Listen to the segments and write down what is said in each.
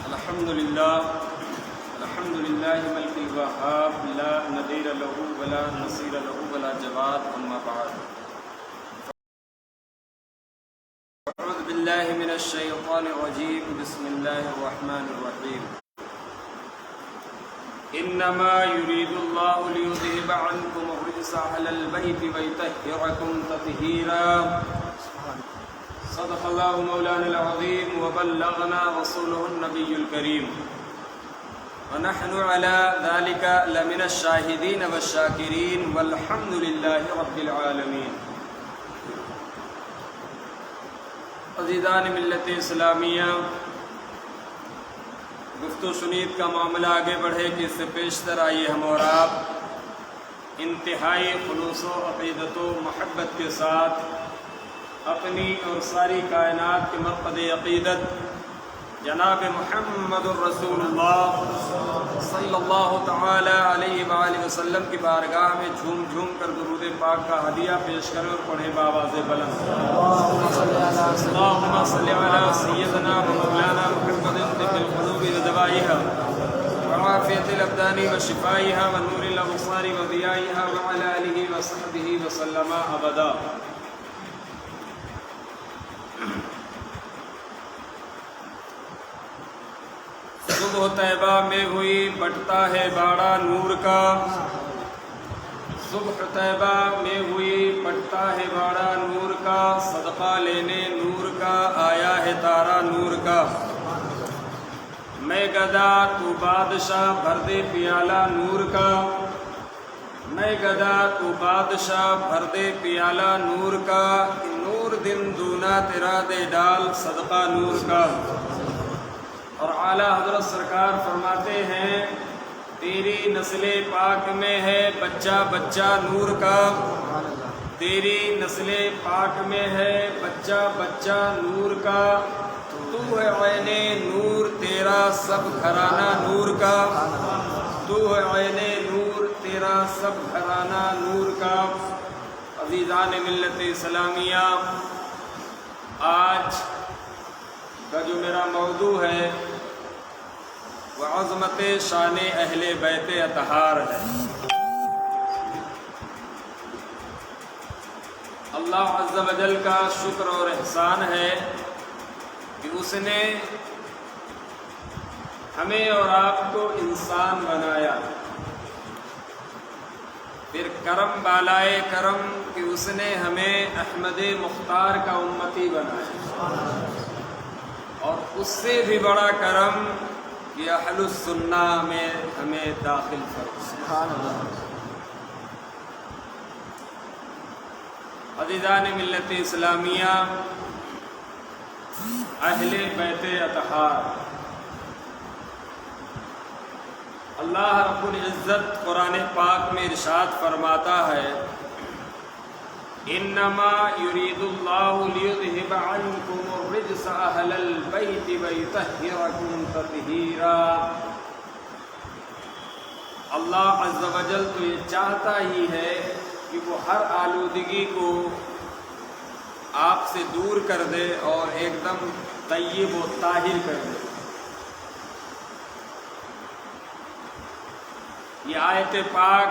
الحمد لله ملك الوهاب لا نظير له ولا نصير له ولا جواد. اما بعد اعوذ بالله من الشيطان الرجيم. بسم الله الرحمن الرحيم. انما يريد الله ليذهب عنكم الرجس اهل البيت ويطهركم تطهيرا. صدق الله مولانا العظيم وبلغنا رسوله النبي الكريم ونحن على ذلك لمن الشاهدين والشاكرين والحمد لله رب العالمين. عزیزان ملت اسلامیہ، گفت و شنید کا معاملہ آگے بڑھے کہ اس سے پیشتر آئیے ہم اور آپ انتہائی خلوص و عقیدت و محبت کے ساتھ اپنی اور ساری کائنات کے مرقد عقیدت جناب محمد الرسول اللہ صلی اللہ تعالی علیہ وآلہ وسلم کی بارگاہ میں جھوم جھوم کر درود پاک کا ہدیہ پیش کریں اور پڑھیں بآواز بلند. اللہم صلی علی سیدنا و مولانا محمد طب القلوب ودوائها وعافیت الابدان وشفائها ونور الابصار وضیائها وعلى آلہ وصحبہ وسلم ابدا. صبح طیبہ میں ہوئی بٹتا ہے باڑا نور کا. صبح طیبہ میں ہوئی بٹتا ہے باڑا نور کا. صدقہ لینے نور کا آیا ہے تارا نور کا. میں گدا تو بادشاہ بھر دے پیالہ نور کا. میں گدا تو بادشاہ بھر دے پیالہ نور کا. نور دن دونا تیرا دے ڈال صدقہ نور کا. اور اعلیٰ حضرت سرکار فرماتے ہیں تیری نسل پاک میں ہے بچہ بچہ نور کا. تیری نسل پاک میں ہے بچہ بچہ نور کا. تو ہے عین نور تیرا سب گھرانہ نور کا. تو ہے عین نور تیرا سب گھرانہ نور کا. عزیزان ملت اسلامیہ، آج کا جو میرا موضوع ہے وہ عظمت شان اہل بیت اطہار ہے. اللہ عز و جل کا شکر اور احسان ہے کہ اس نے ہمیں اور آپ کو انسان بنایا. پھر کرم بالائے کرم کہ اس نے ہمیں احمد مختار کا امتی بنایا. اور اس سے بھی بڑا کرم کہ اہل السنہ میں ہمیں داخل فرمایا. عزیزان ملت اسلامیہ، اہل بیت اطہار، اللہ رب العزت قرآن پاک میں ارشاد فرماتا ہے انما یرید اللہ لیذہب عنکم الرجس اہل البیت ویطہرکم تطہیرا. اللہ عز و جل تو یہ چاہتا ہی ہے کہ وہ ہر آلودگی کو آپ سے دور کر دے اور ایک دم طیب و طاہر کر دے. یہ آیت پاک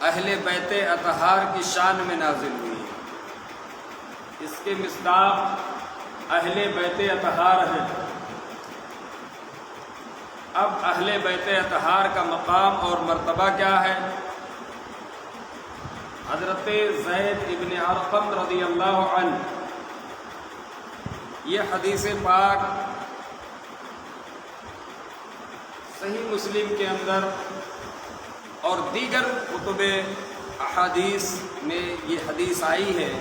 اہل بیت اطہار کی شان میں نازل ہوئی ہے. اس کے مصداق اہل بیت اطہار ہیں. اب اہل بیت اطہار کا مقام اور مرتبہ کیا ہے؟ حضرت زید ابن ارقم رضی اللہ عنہ یہ حدیث پاک صحیح مسلم کے اندر اور دیگر کتب احادیث میں یہ حدیث آئی ہے.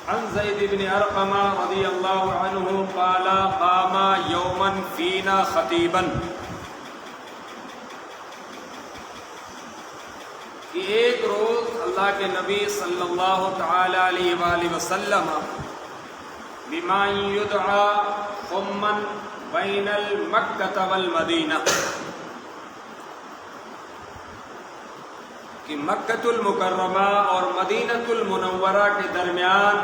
عن زید بن ارقم رضی اللہ عنہ قال قام یوما فینا خطیبا، کہ ایک روز اللہ کے نبی صلی اللہ تعالی علیہ وآلہ وسلم بما یدعا خما بین المکہ والمدینہ، کہ مکۃ المکرمہ اور مدینۃ المنورہ کے درمیان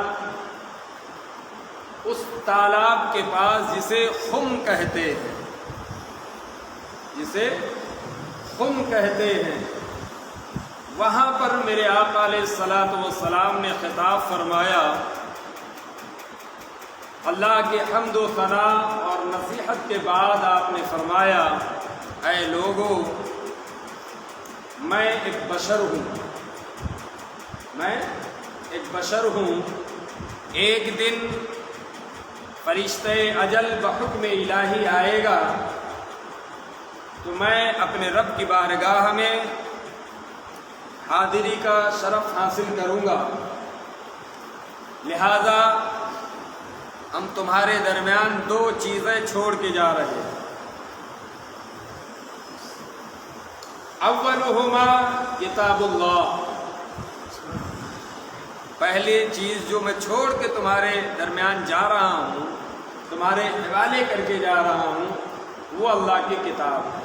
اس تالاب کے پاس جسے خم کہتے ہیں، جسے خم کہتے ہیں، وہاں پر میرے آقا علیہ الصلوۃ والسلام نے خطاب فرمایا، اللہ کے حمد و ثنا اور نصیحت کے بعد آپ نے فرمایا، اے لوگو، میں ایک بشر ہوں، میں ایک بشر ہوں، ایک دن فرشتہ اجل بحکم الہی آئے گا تو میں اپنے رب کی بارگاہ میں حاضری کا شرف حاصل کروں گا، لہذا ہم تمہارے درمیان دو چیزیں چھوڑ کے جا رہے ہیں، اولہما کتاب اللہ، پہلی چیز جو میں چھوڑ کے تمہارے درمیان جا رہا ہوں، تمہارے حوالے کر کے جا رہا ہوں، وہ اللہ کی کتاب ہے،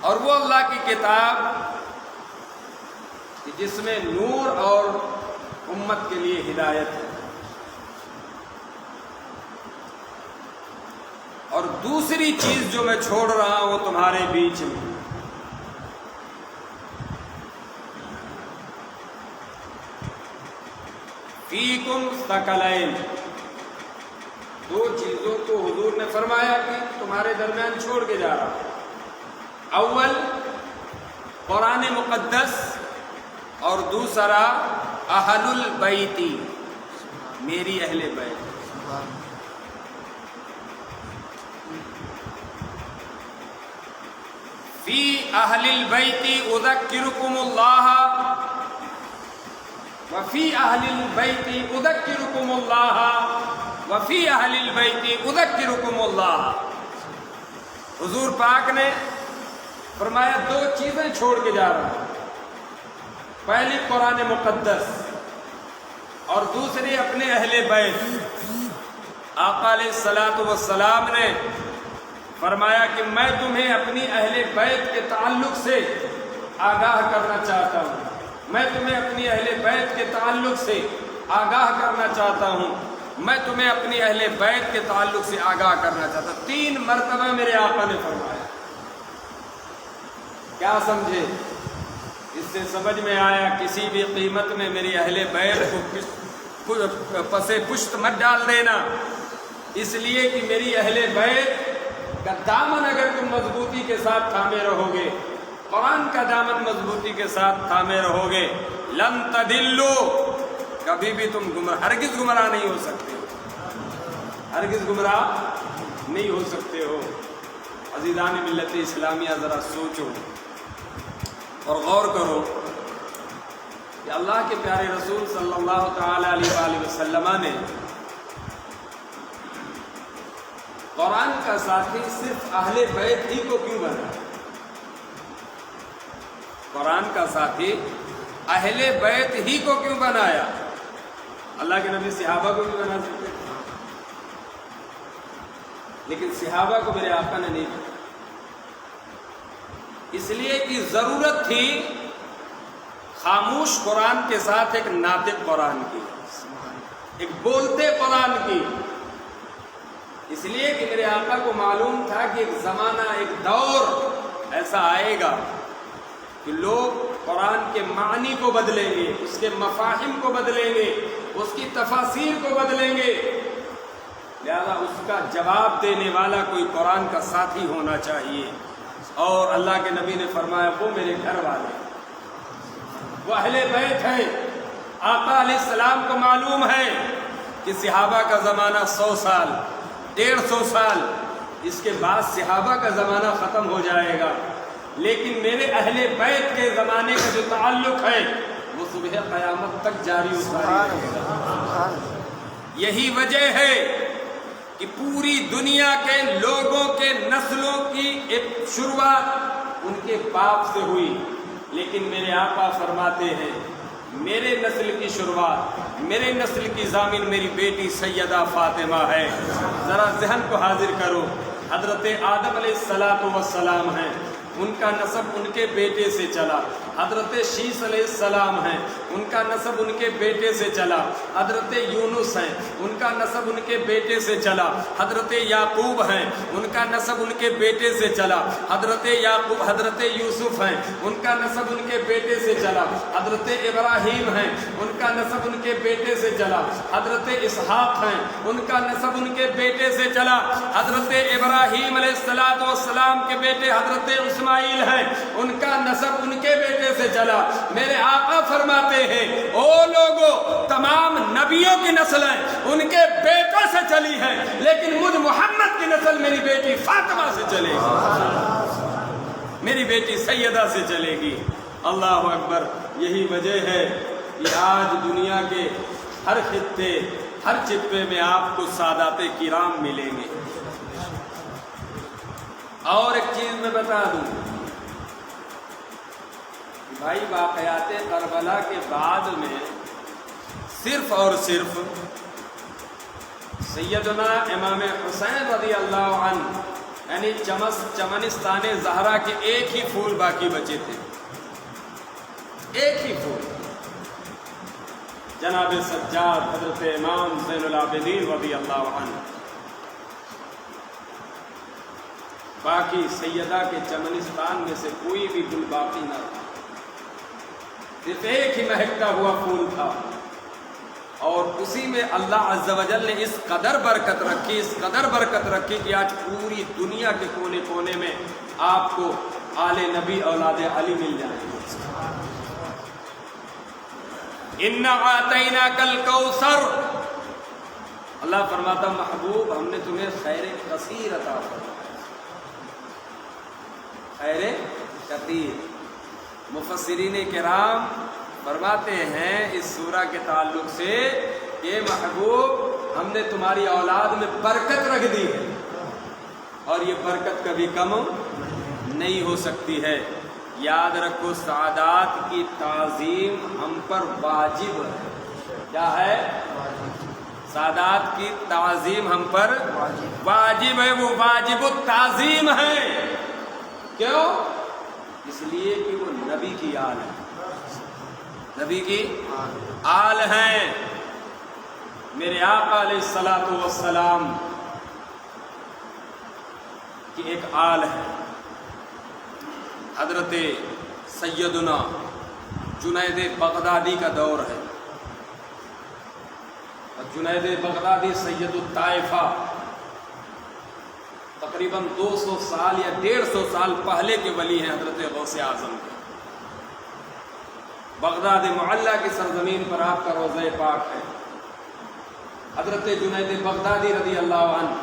اور وہ اللہ کی کتاب جس میں نور اور امت کے لیے ہدایت ہے، اور دوسری چیز جو میں چھوڑ رہا ہوں تمہارے بیچ میں فیکم ثقلین، دو چیزوں کو حضور نے فرمایا کہ تمہارے درمیان چھوڑ کے جا رہا ہوں، اول قرآن مقدس اور دوسرا اہل البیتی، میری اہل بیت۔ فی اہل البیت اذکرکم اللہ وفی اہل البیت اذکرکم اللہ وفی اہل البیت اذکرکم اللہ۔ حضور پاک نے فرمایا دو چیزیں چھوڑ کے جا رہا ہوں، پہلی قرآن مقدس اور دوسری اپنے اہل بیت۔ آقا علیہ الصلوۃ والسلام نے فرمایا کہ میں تمہیں اپنی اہل بیت کے تعلق سے آگاہ کرنا چاہتا ہوں، میں تمہیں اپنی اہل بیت کے تعلق سے آگاہ کرنا چاہتا ہوں، میں تمہیں اپنی اہل بیت کے تعلق سے آگاہ کرنا چاہتا ہوں۔ 3 مرتبہ میرے آقا نے فرمایا۔ کیا سمجھے؟ اس سے سمجھ میں آیا کسی بھی قیمت میں میری اہل بیت کو پسے پشت مت ڈال دینا، اس لیے کہ میری اہل بیت کا دامن اگر تم مضبوطی کے ساتھ تھامے رہو گے، قرآن کا دامن مضبوطی کے ساتھ تھامے رہو گے، لن تدلو، کبھی بھی تم ہرگز گمراہ نہیں ہو سکتے ہو، ہرگز گمراہ نہیں ہو سکتے ہو۔ عزیزان ملت اسلامیہ، ذرا سوچو اور غور کرو کہ اللہ کے پیارے رسول صلی اللہ تعالی علیہ وآلہ وسلم نے قرآن کا ساتھی صرف اہل بیت ہی کو کیوں بنایا؟ قرآن کا ساتھی اہل بیت ہی کو کیوں بنایا؟ اللہ کے نبی صحابہ کو بھی بنا سکتے تھے، لیکن صحابہ کو میرے آقا نے نہیں بنایا، اس لیے کہ ضرورت تھی خاموش قرآن کے ساتھ ایک ناطق قرآن کی، ایک بولتے قرآن کی، اس لیے کہ میرے آقا کو معلوم تھا کہ ایک زمانہ، ایک دور ایسا آئے گا کہ لوگ قرآن کے معنی کو بدلیں گے، اس کے مفاہیم کو بدلیں گے، اس کی تفاسیر کو بدلیں گے، لہذا اس کا جواب دینے والا کوئی قرآن کا ساتھی ہونا چاہیے۔ اور اللہ کے نبی نے فرمایا وہ میرے گھر والے، وہ اہل بیت ہیں۔ آقا علیہ السلام کو معلوم ہے کہ صحابہ کا زمانہ 100 سال، 150 سال، اس کے بعد صحابہ کا زمانہ ختم ہو جائے گا، لیکن میرے اہل بیت کے زمانے کا جو تعلق ہے وہ صبح قیامت تک جاری ہوتا ہے۔ یہی وجہ ہے کہ پوری دنیا کے لوگوں کے نسلوں کی ایک شروعات ان کے باپ سے ہوئی، لیکن میرے آقا فرماتے ہیں میرے نسل کی شروعات، میرے نسل کی ضامن میری بیٹی سیدہ فاطمہ ہے۔ ذرا ذہن کو حاضر کرو، حضرت آدم علیہ السلام ہیں، ان کا نسب ان کے بیٹے سے چلا، حضرت شیس علیہ السلام ہیں، ان کا نسب ان کے بیٹے سے چلا۔ حضرت یونس ہیں، ان کا نسب ان کے بیٹے سے چلا۔ حضرت یعقوب ہیں، ان کا نسب ان کے بیٹے سے چلا۔ حضرت یوسف ہیں، ان کا نسب ان کے بیٹے سے چلا۔ حضرت ابراہیم ہیں، ان کا نسب ان کے بیٹے سے چلا۔ حضرت اسحاق ہیں، ان کا نسب ان کے بیٹے سے چلا۔ حضرت ابراہیم علیہ السلام کے بیٹے حضرت اسماعیل ہیں، ان کا نسب ان کے بیٹے سے چلا۔ میرے آقا فرماتے ہیں او لوگوں، تمام نبیوں کی نسلیں ان کے بیٹوں سے چلی ہیں، لیکن مجھ محمد کی نسل میری بیٹی فاطمہ سے چلے گی، میری بیٹی سیدہ سے چلے گی۔ اللہ اکبر۔ یہی وجہ ہے کہ آج دنیا کے ہر خطے، ہر چپے میں آپ کو سادات کرام ملیں گے۔ اور ایک چیز میں بتا دوں بھائی، واقعات کربلا کے بعد میں صرف اور صرف سیدنا امام حسین رضی اللہ عنہ یعنی چمنستان زہرا کے ایک ہی پھول باقی بچے تھے، ایک ہی پھول، جناب سجاد حضرت امام زین العابدین رضی اللہ عنہ۔ باقی سیدہ کے چمنستان میں سے کوئی بھی گل باقی نہ تھا، صرف ایک ہی مہکتا ہوا پھول تھا، اور اسی میں اللہ عز و جل نے اس قدر برکت رکھی، اس قدر برکت رکھی کہ آج پوری دنیا کے کونے کونے میں آپ کو آل نبی اولاد علی مل جائیں گے۔ اِنَّا أَعْطَيْنَاكَ الْكَوْثَرَ، اللہ فرماتا محبوب ہم نے تمہیں خیر کثیر عطا فرمایا، خیر کثیر۔ مفسرین کرام فرماتے ہیں اس سورہ کے تعلق سے کہ محبوب ہم نے تمہاری اولاد میں برکت رکھ دی ہے، اور یہ برکت کبھی کم نہیں ہو سکتی ہے۔ یاد رکھو سعادات کی تعظیم ہم پر واجب ہے۔ کیا ہے؟ سعادات کی تعظیم ہم پر واجب ہے، وہ واجب التعظیم ہے۔ کیوں؟ اس لیے کہ وہ نبی کی آل ہے، نبی کی آل ہیں۔ میرے آقا علیہ الصلوۃ والسلام کی ایک آل ہے، حضرت سیدنا جنید بغدادی کا دور ہے، اور جنید بغدادی سید الطائفہ تقریباً 200 سال یا 150 سال پہلے کے ولی ہیں حضرت غوث اعظم کے۔ بغداد معلیٰ کی سرزمین پر آپ کا روضہ پاک ہے۔ حضرت جنید بغدادی رضی اللہ عنہ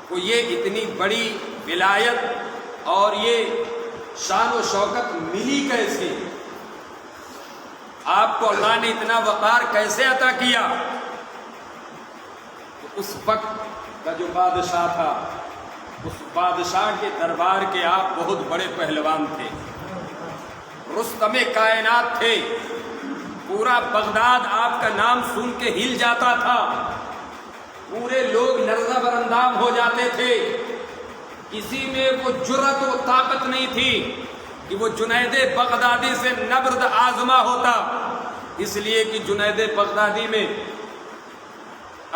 کو یہ اتنی بڑی ولایت اور یہ شان و شوکت ملی کیسے؟ آپ کو اللہ نے اتنا وقار کیسے عطا کیا؟ اس وقت کا جو بادشاہ تھا، اس بادشاہ کے دربار کے آپ بہت بڑے پہلوان تھے، رستم کائنات تھے، پورا بغداد آپ کا نام سن کے ہل جاتا تھا، پورے لوگ لرزہ براندام ہو جاتے تھے، کسی میں وہ جرأت و طاقت نہیں تھی کہ وہ جنید بغدادی سے نبرد آزما ہوتا، اس لیے کہ جنید بغدادی میں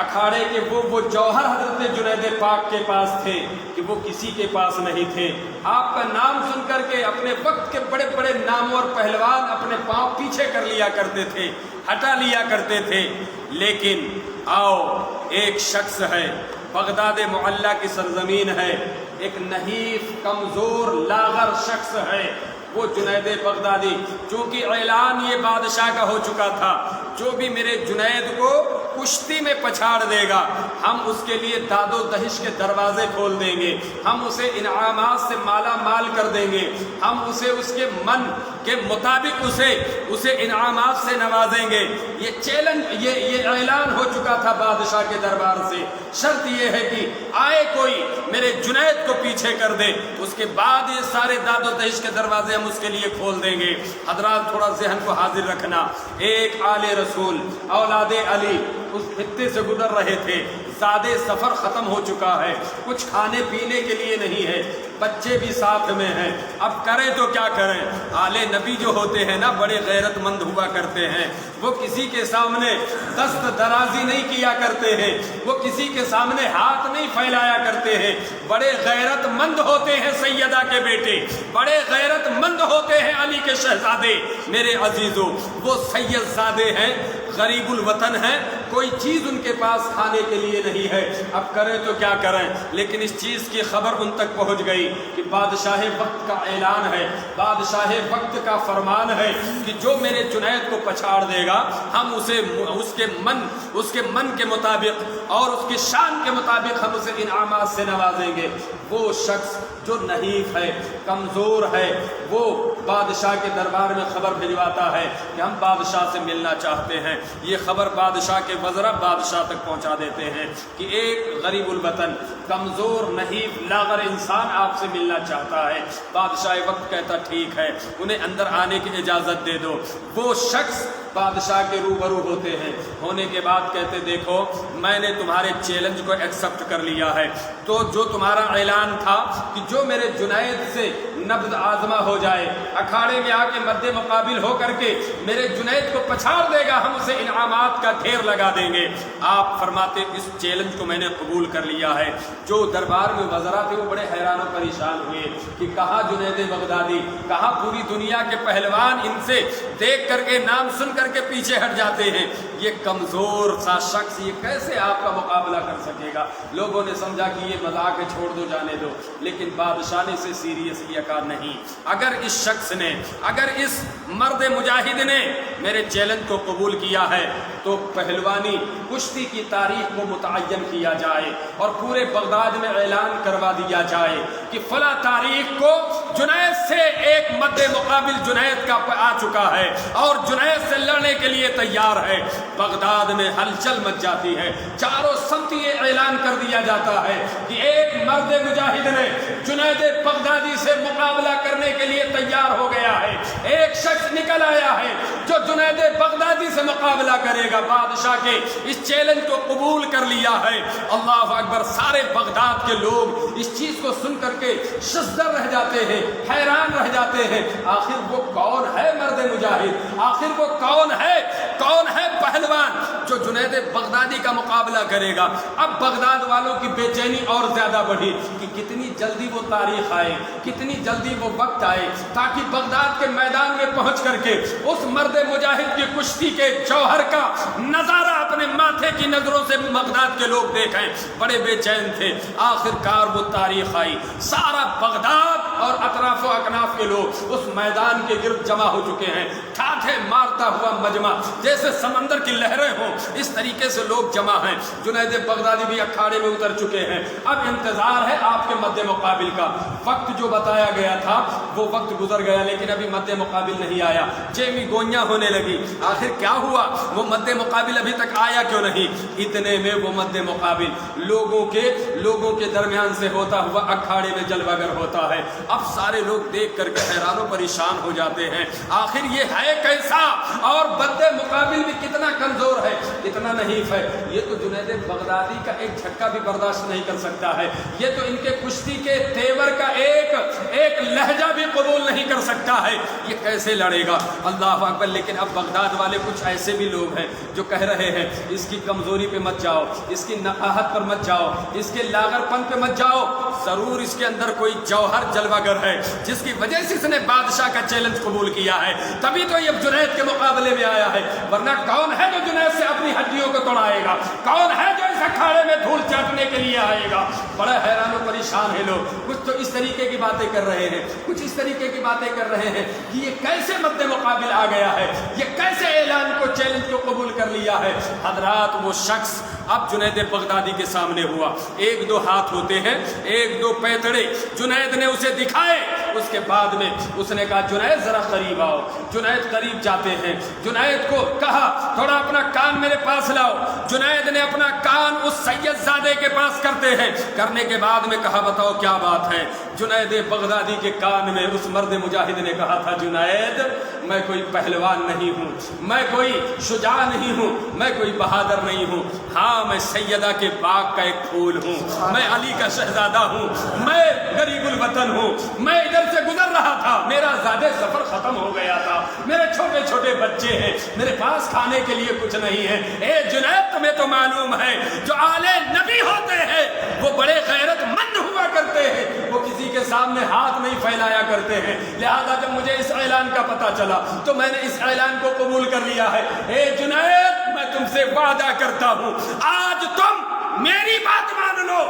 اکھاڑے کے وہ جوہر حضرت جنید پاک کے پاس تھے کہ وہ کسی کے پاس نہیں تھے۔ آپ کا نام سن کر کے اپنے وقت کے بڑے بڑے نامور پہلوان اپنے پاؤں پیچھے کر لیا کرتے تھے، ہٹا لیا کرتے تھے۔ لیکن آؤ، ایک شخص ہے، بغداد معلیٰ کی سرزمین ہے، ایک نحیف کمزور لاغر شخص ہے، وہ جنید بغدادی۔ چونکہ اعلان یہ بادشاہ کا ہو چکا تھا، جو بھی میرے جنید کو کشتی میں پچھاڑ دے گا، ہم اس کے لیے داد و دہش کے دروازے کھول دیں گے، ہم اسے انعامات سے مالا مال کر دیں گے، ہم اسے اس کے من کے مطابق اسے انعامات سے نوازیں گے۔ یہ چیلنج، یہ اعلان ہو چکا تھا بادشاہ کے دربار سے۔ شرط یہ ہے کہ آئے کوئی میرے جنید کو پیچھے کر دے، اس کے بعد یہ سارے داد و دہش کے دروازے ہم اس کے لیے کھول دیں گے۔ حضرات تھوڑا ذہن کو حاضر رکھنا، ایک آل رسول اولاد علی اس خطے سے گزر رہے تھے، زیادہ سفر ختم ہو چکا ہے، کچھ کھانے پینے کے لیے نہیں ہے، بچے بھی ساتھ میں ہیں. اب کریں تو کیا کریں؟ آل نبی جو ہوتے ہیں نا بڑے غیرت مند ہوا کرتے ہیں. وہ کسی کے سامنے دست درازی نہیں کیا کرتے ہیں, وہ کسی کے سامنے ہاتھ نہیں پھیلایا کرتے ہیں. بڑے غیرت مند ہوتے ہیں سیدہ کے بیٹے, بڑے غیرت مند ہوتے ہیں علی کے شہزادے. میرے عزیزوں, وہ سید زادے ہیں, غریب الوطن ہیں, کوئی چیز ان کے پاس کھانے کے لیے نہیں ہے. اب کریں تو کیا کریں؟ لیکن اس چیز کی خبر ان تک پہنچ گئی کہ بادشاہ وقت کا اعلان ہے, بادشاہ وقت کا فرمان ہے کہ جو میرے جنید کو پچھاڑ دے گا ہم اسے اس کے من کے مطابق اور اس کی شان کے مطابق ہم اسے انعامات سے نوازیں گے. وہ شخص جو نحیف ہے, کمزور ہے, وہ بادشاہ کے دربار میں خبر بھجواتا ہے کہ ہم بادشاہ سے ملنا چاہتے ہیں. یہ خبر بادشاہ کے وزراء بادشاہ تک پہنچا دیتے ہیں کہ ایک غریب الوطن, کمزور, نحیف, لاغر انسان آپ سے ملنا چاہتا ہے. بادشاہ وقت کہتا ٹھیک ہے, انہیں اندر آنے کی اجازت دے دو. وہ شخص بادشاہ کے روبرو ہوتے ہیں, ہونے کے بعد کہتے دیکھو میں نے تمہارے چیلنج کو ایکسپٹ کر لیا ہے. تو جو تمہارا اعلان تھا کہ جو میرے جنید سے نبض آزما ہو جائے, اکھاڑے میں آ کے مد مقابل ہو کر کے میرے جنید کو پچھاڑ دے گا ہم اسے انعامات کا ڈھیر لگا دیں گے. آپ فرماتے اس چیلنج کو میں نے قبول کر لیا ہے. جو دربار میں وزراء تھے وہ بڑے حیران و پریشان ہوئے کہ کہاں جنید بغدادی, کہاں پوری دنیا کے پہلوان ان سے دیکھ کر کے نام سن کر کے پیچھے ہٹ جاتے ہیں. یہ کمزور سا شخص یہ کیسے آپ کا مقابلہ کر سکے گا؟ لوگوں نے سمجھا کہ یہ مذاق ہے, چھوڑ دو, جانے دو. لیکن بادشاہ نے اسے سیریس لیا, کہا نہیں, اگر اس شخص نے, اگر اس مرد مجاہد نے میرے چیلنج کو قبول کیا ہے تو پہلوانی کشتی کی تاریخ کو متعین کیا جائے اور پورے بغداد میں اعلان کروا دیا جائے کہ فلاں تاریخ کو جنید سے ایک مد مقابل جنید کا آ چکا ہے اور جنید سے لڑنے کے لیے تیار ہے. بغداد میں ہلچل مچ جاتی ہے, چاروں سمت یہ اعلان کر دیا جاتا ہے کہ ایک مرد مجاہد نے جنید بغدادی سے مقابلہ کرنے کے لیے تیار ہو گیا ہے. ایک شخص نکل آیا ہے جو جنید بغدادی سے مقابلہ کرے گا. بادشاہ کے اس چیلنج کو قبول کر لیا ہے. اللہ اکبر, سارے بغداد کے لوگ اس چیز کو سن کر کے شزدر رہ جاتے ہیں, حیران رہ جاتے ہیں. آخر وہ کون ہے مرد مجاہد؟ آخر وہ کون ہے پہلوان جو جنید بغدادی کا مقابلہ کرے گا؟ اب بغداد والوں کی بے چینی اور زیادہ بڑھی کہ کتنی جلدی وہ تاریخ آئے, کتنی جلدی وہ وقت آئے تاکہ بغداد کے میدان میں پہنچ کر کے اس مرد مجاہد کی کشتی کے جوہر کا نظارہ اپنے ماتھے کی نظروں سے بغداد کے لوگ دیکھیں. بڑے بے چین تھے. آخر کار وہ تاریخ آئی. سارا بغداد اور اطراف و اکناف کے لوگ اس میدان کے گرد جمع ہو چکے ہیں. ٹھاٹھے مارتا ہوا مجمع, جیسے سمندر کی لہریں ہوں, اس طریقے سے لوگ جمع ہیں. جنید بغدادی بھی اکھاڑے میں اتر چکے ہیں. اب انتظار ہے آپ کے مد مقابل کا. وقت جو بتایا گیا تھا وہ وقت گزر گیا لیکن ابھی مد مقابل نہیں آیا. چیمی گوئیاں ہونے لگی. آخر کیا ہوا؟ وہ مد مقابل ابھی تک آیا کیوں نہیں؟ اتنے میں وہ مد مقابل لوگوں کے درمیان سے ہوتا ہوا اکھاڑے میں جلوہ گر ہوتا ہے. اب سارے لوگ دیکھ کر کے حیران و پریشان ہو جاتے ہیں. آخر یہ ہے کیسا اور مد مقابل بھی کتنا کمزور ہے, کتنا نحیف ہے. یہ تو جنید بغدادی کا ایک جھٹکا بھی برداشت نہیں کر سکتا ہے. یہ تو ان کے کشتی کے تیور کا ایک لہجہ بھی قبول نہیں کر سکتا ہے. یہ کیسے لڑے گا؟ اللہ اکبر. لیکن اب بغداد والے کچھ ایسے بھی لوگ ہیں جو کہہ رہے ہیں اس کی کمزوری پہ مت جاؤ, اس کی نقاہت پر مت جاؤ, اس کے لاغر پن پہ مت جاؤ. ضرور اس کے اندر کوئی جوہر جلوہ گر ہے جس کی وجہ سے اس نے بادشاہ کا چیلنج قبول کیا ہے, تبھی تو یہ جنید کے مقابلے میں آیا ہے. ورنہ کون ہے جو جنید سے اپنی ہڈیوں کو توڑائے گا؟ کون ہے جو اس اکھاڑے میں دھول چاٹنے کے لیے آئے گا؟ بڑا حیران و پریشان ہے لوگ. کچھ تو اس طریقے کی باتیں کر رہے ہیں, کچھ اس طریقے کی باتیں کر رہے ہیں کہ یہ کیسے مد مقابل آ گیا ہے, یہ کیسے اعلان کو, چیلنج کو قبول کر لیا ہے. حضرات, وہ شخص اب جنید بغدادی کے سامنے ہوا. ایک دو ہاتھ ہوتے ہیں, ایک دو پیتڑے جنید نے اسے دکھائے. اس کے بعد میں اس نے کہا جنید ذرا قریب آؤ. جنید قریب جاتے ہیں. جنید کو کہا تھوڑا اپنا کان میرے پاس لاؤ. جنید نے اپنا کان اس سید زادے کے پاس کرتے ہیں. کرنے کے بعد میں کہا بتاؤ کیا بات ہے؟ جنید بغدادی کے کان میں اس مرد مجاہد نے کہا تھا جنید میں کوئی پہلوان نہیں ہوں، میں کوئی شجاع نہیں ہوں، میں کوئی بہادر نہیں ہوں، ہاں میں سیدہ کے باغ کا ایک پھول ہوں، میں علی کا شہزادہ ہوں، میں غریب الوطن ہوں، میں ادھر سے گزر رہا تھا، میرا زیادہ سفر ختم ہو گیا تھا، میرے چھوٹے چھوٹے بچے ہیں، میرے پاس کھانے کے لیے کچھ نہیں ہے۔ اے جنید تمہیں تو معلوم ہے جو آل نبی ہوتے ہیں وہ بڑے غیرت مند ہوا کرتے ہیں، وہ کسی کے سامنے ہاتھ نہیں پھیلایا کرتے ہیں، لہذا جب مجھے اس اعلان کا پتہ چلا تو میں نے اس اعلان کو قبول کر لیا ہے۔ اے جنید میں تم سے وعدہ کرتا ہوں آج تم میری بات مان لو،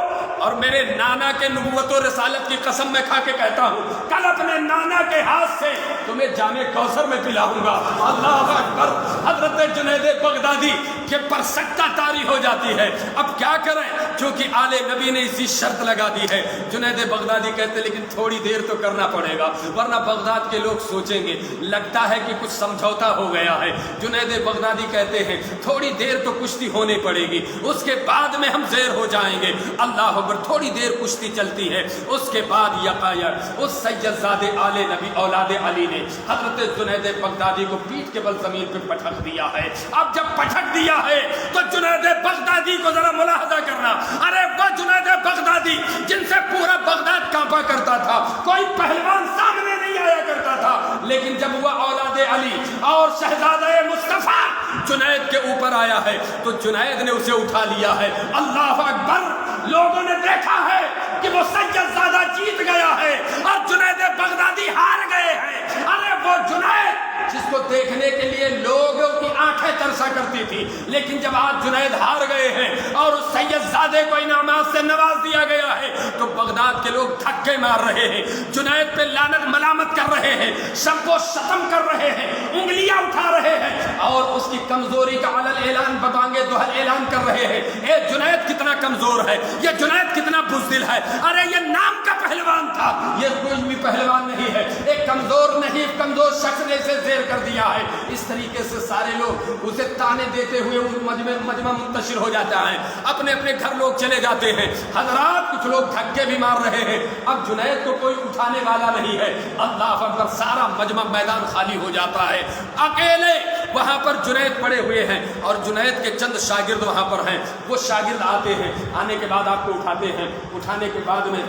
اور میرے نانا کے نبوت و رسالت کی قسم میں کھا کے کہتا ہوں کل اپنے نانا کے ہاتھ سے تمہیں جام کوثر میں پلاؤں گا۔ اللہ اکبر۔ حضرت جنید بغدادی کے پر سکتہ طاری ہو جاتی ہے، اب کیا کریں چونکہ آل نبی نے اسی شرط لگا دی ہے۔ جنید بغدادی کہتے لیکن تھوڑی دیر تو کرنا پڑے گا ورنہ بغداد کے لوگ سوچیں گے لگتا ہے کہ کچھ سمجھوتا ہو گیا ہے۔ جنید بغدادی کہتے ہیں تھوڑی دیر تو کشتی ہونی پڑے گی، اس کے بعد میں ہم زیر ہو جائیں گے۔ اللہ اکبر۔ تھوڑی دیر کشتی چلتی ہے، اس کے بعد یکایک اس سید زادے آل نبی اولاد علی نے حضرت جنید بغدادی کو پیٹھ کے بل زمین پہ پٹک دیا ہے۔ اب جب پٹک دیا ہے تو جنید بغدادی کو ذرا ملاحظہ کرنا، ارے وہ جنید بغدادی جن سے پورا بغداد کانپا کرتا تھا، کوئی پہلوان سامنے نہیں آیا کرتا تھا، لیکن جب وہ اولاد علی اور شہزادہ مصطفیٰ جنید کے اوپر آیا ہے تو جنید نے اسے اٹھا لیا ہے۔ اللہ اکبر۔ لوگوں نے دیکھا ہے کہ وہ سید زادہ جیت گیا ہے اور جنید بغدادی ہار گئے ہیں۔ ارے وہ جنید جس کو دیکھنے کے لیے لوگوں کی آنکھیں ترسا کرتی تھی، لیکن جب آج جنید ہار گئے ہیں اور اس سید زادے کو انعامات سے نواز دیا گیا ہے تو بغداد کے لوگ دھکے مار رہے ہیں، جنید پہ لعنت ملامت کر رہے ہیں، سب کو ختم کر رہے ہیں، انگلیاں اٹھا رہے ہیں اور اس کی کمزوری کا علل اعلان ببانگے دوہل اعلان کر رہے ہیں۔ اے جنید کتنا کمزور ہے، یہ جنید کتنا بزدل ہے، ارے یہ نام کا پہلوان تھا، یہ کوئی بھی پہلوان نہیں ہے، ایک کمزور نہیں کمزور شخص نے اسے زیر کر دیا ہے۔ اس طریقے سے سارے لوگ اسے تانے دیتے ہوئے مجمع منتشر ہو جاتا ہے، اپنے اپنے گھر لوگ چلے جاتے ہیں۔ حضرات کچھ لوگ دھکے بھی مار رہے ہیں، اب جنید کو کوئی اٹھانے والا نہیں ہے۔ اللہ اکبر۔ سارا مجمع میدان خالی ہو جاتا ہے، اکیلے وہاں پر جنید پڑے ہوئے ہیں اور جنید کے چند شاگرد وہاں پر ہیں۔ وہ شاگرد آتے ہیں، آنے کے بعد آپ کو اٹھاتے ہیں، اٹھانے کے بعد میں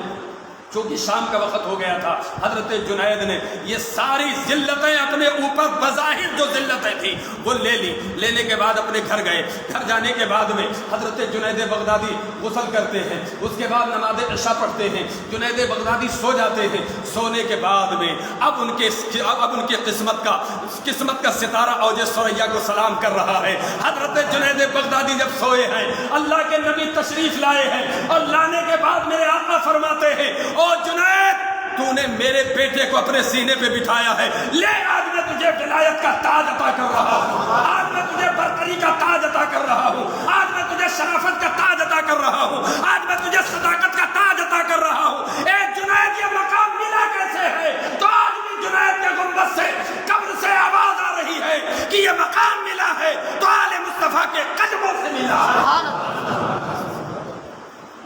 چونکہ شام کا وقت ہو گیا تھا، حضرت جنید نے یہ ساری ذلتیں اپنے اوپر بظاہر جو ذلتیں تھیں وہ لے لی، لینے کے بعد اپنے گھر گئے۔ گھر جانے کے بعد میں حضرت جنید بغدادی غسل کرتے ہیں، اس کے بعد نماز عشاء پڑھتے ہیں، جنید بغدادی سو جاتے ہیں۔ سونے کے بعد میں اب ان کے قسمت کا ستارہ اوج ثریا کو سلام کر رہا ہے۔ حضرت جنید بغدادی جب سوئے ہیں، اللہ کے نبی تشریف لائے ہیں اور لانے کے بعد میرے آقا فرماتے ہیں او جنید تو نے میرے بیٹے کو اپنے سینے پہ بٹھایا ہے، لے آج میں تجھے ولایت کا تاج عطا کر رہا ہوں، آج میں تجھے برتری کا تاج عطا کر رہا ہوں، آج میں تجھے شرافت کا تاج عطا کر رہا ہوں، آج میں تجھے صداقت کا تاج عطا کر رہا ہوں۔ اے جنید یہ مقام ملا کیسے ہے؟ تو آج بھی جنید کے گنبد سے قبر سے آواز آ رہی ہے کہ یہ مقام ملا ہے تو آل مصطفیٰ کے قدموں سے ملا ہے۔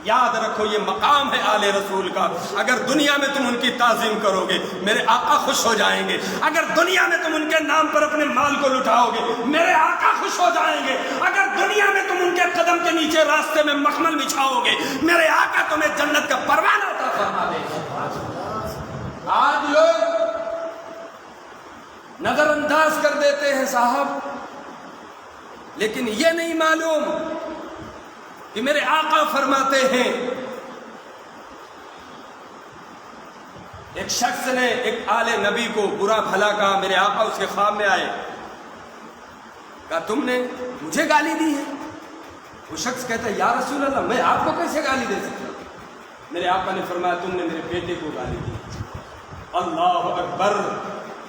یاد رکھو یہ مقام ہے آل رسول کا۔ اگر دنیا میں تم ان کی تعظیم کرو گے میرے آقا خوش ہو جائیں گے، اگر دنیا میں تم ان کے نام پر اپنے مال کو لٹاؤ گے میرے آقا خوش ہو جائیں گے، اگر دنیا میں تم ان کے قدم کے نیچے راستے میں مخمل بچھاؤ گے میرے آقا تمہیں جنت کا پروانہ عطا فرما دیں گے۔ آج لوگ نظر انداز کر دیتے ہیں صاحب، لیکن یہ نہیں معلوم کہ میرے آقا فرماتے ہیں ایک شخص نے ایک آل نبی کو برا بھلا کہا، میرے آقا اس کے خواب میں آئے، کہا تم نے مجھے گالی دی ہے؟ وہ شخص کہتا ہے یا رسول اللہ میں آپ کو کیسے گالی دے سکتا؟ میرے آقا نے فرمایا تم نے میرے بیٹے کو گالی دی۔ اللہ اکبر۔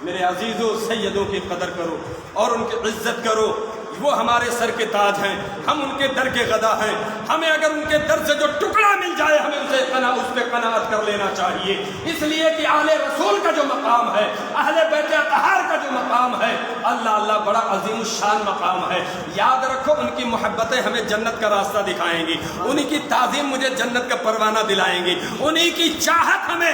میرے عزیزوں سیدوں کی قدر کرو اور ان کی عزت کرو، وہ ہمارے سر کے تاج ہیں، ہم ان کے در کے غدا ہیں، ہمیں اگر ان کے در سے جو ٹکڑا مل جائے ہمیں اس پہ قناعت کر لینا چاہیے، اس لیے کہ آل رسول کا جو مقام ہے، اہل بیت اطہار کا جو مقام ہے، اللہ بڑا عظیم الشان مقام ہے۔ یاد رکھو ان کی محبتیں ہمیں جنت کا راستہ دکھائیں گی، انہی کی تعظیم مجھے جنت کا پروانہ دلائیں گی، انہی کی چاہت ہمیں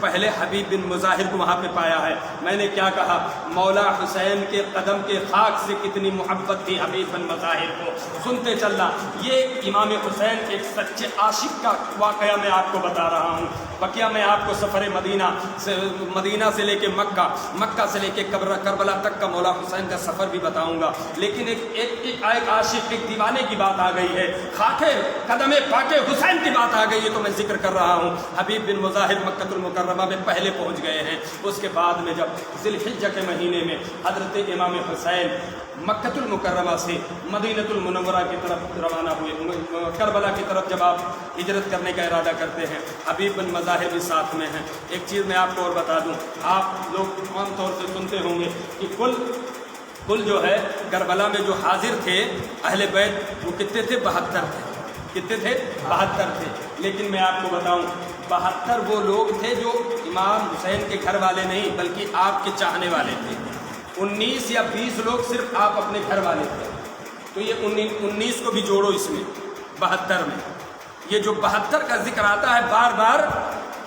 پہلے حبیب بن مظاہر کو وہاں پہ پایا ہے۔ میں نے کیا کہا، مولا حسین کے قدم کے خاک سے کتنی محبت تھی حبیب بن مظاہر کو۔ سنتے چلنا، یہ امام حسین ایک سچے عاشق کا واقعہ میں آپ کو بتا رہا ہوں۔ بقیہ میں آپ کو سفر مدینہ سے لے کے مکہ سے لے کے کربلا تک کا مولا حسین کا سفر بھی بتاؤں گا، لیکن ایک عاشق، ایک دیوانے کی بات آ گئی ہے، خاک قدم پاک حسین کی بات آ گئی ہے، تو میں ذکر کر رہا ہوں۔ حبیب بن مظاہر مکہ المکرمہ میں پہلے پہنچ گئے ہیں۔ اس کے بعد میں جب ذی الحجہ کے مہینے میں حضرت امام حسین مکہ المکرمہ سے مدینہ المنورہ کی طرف روانہ ہوئے، کربلا کی طرف جب آپ ہجرت کرنے کا ارادہ کرتے ہیں، حبیب بن مظاہر بھی ساتھ میں ہیں۔ ایک چیز میں آپ کو اور بتا دوں، آپ لوگ عام طور سے سنتے ہوں گے کہ کل جو ہے کربلا میں جو حاضر تھے اہل بیت، وہ کتنے تھے؟ 72 تھے۔ کتنے تھے؟ 72 تھے۔ لیکن میں آپ کو بتاؤں، 72 وہ لوگ تھے جو امام حسین کے گھر والے نہیں بلکہ آپ کے چاہنے والے تھے۔ 19 یا 20 لوگ صرف آپ اپنے گھر والے تھے۔ تو یہ 19 کو بھی جوڑو اس میں، 72 میں۔ یہ جو 72 کا ذکر آتا ہے بار بار،